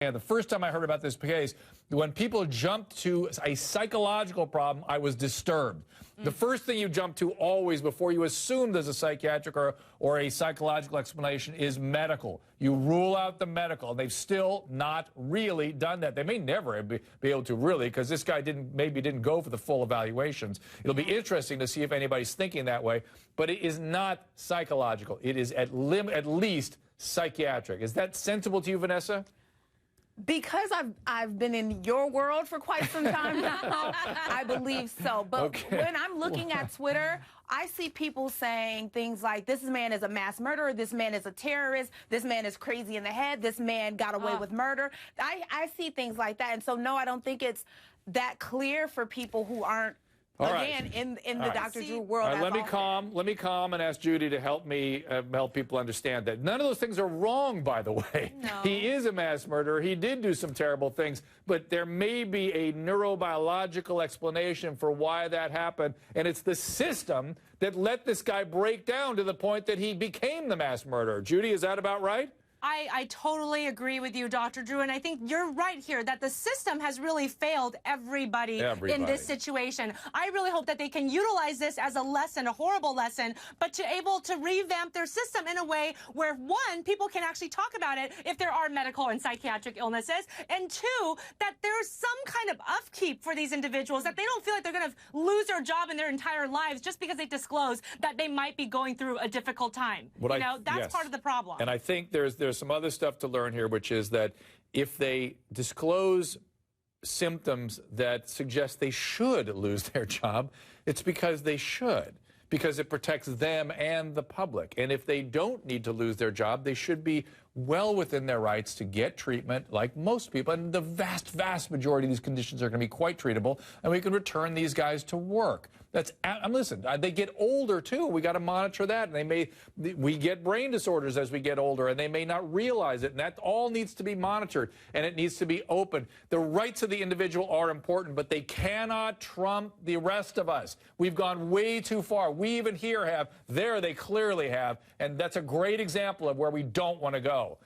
And the first time I heard about this case, when people jumped to a psychological problem, I was disturbed. The first thing you jump to always before you assume there's a psychiatric or a psychological explanation is medical. You rule out the medical. They've still not really done that. They may never be able to really, because this guy maybe didn't go for the full evaluations. It'll be interesting to see if anybody's thinking that way, but it is not psychological. It is at least psychiatric. Is that sensible to you, Vanessa? Because I've been in your world for quite some time now, I believe so. But when I'm looking at Twitter, I see people saying things like, this man is a mass murderer, this man is a terrorist, this man is crazy in the head, this man got away with murder. I see things like that. And so, no, I don't think it's that clear for people who aren't, in the Dr. Drew world. Let me calm and ask Judy to help me help people understand that none of those things are wrong, by the way. No. He is a mass murderer. He did do some terrible things, but there may be a neurobiological explanation for why that happened, and it's the system that let this guy break down to the point that he became the mass murderer. Judy, is that about right? I totally agree with you, Dr. Drew, and I think you're right here that the system has really failed everybody in this situation. I really hope that they can utilize this as a lesson, a horrible lesson, but to able to revamp their system in a way where, one, people can actually talk about it if there are medical and psychiatric illnesses, and two, that there's some kind of upkeep for these individuals, that they don't feel like they're going to lose their job in their entire lives just because they disclose that they might be going through a difficult time. That's part of the problem. And I think there's some other stuff to learn here, which is that if they disclose symptoms that suggest they should lose their job, it's because they should, because it protects them and the public. And if they don't need to lose their job, they should be well within their rights to get treatment like most people. And the vast majority of these conditions are going to be quite treatable, and we can return these guys to work. Listen, they get older too. We got to monitor that. And we get brain disorders as we get older, and they may not realize it. And that all needs to be monitored, and it needs to be open. The rights of the individual are important, but they cannot trump the rest of us. We've gone way too far. We even here have. There they clearly have. And that's a great example of where we don't want to go.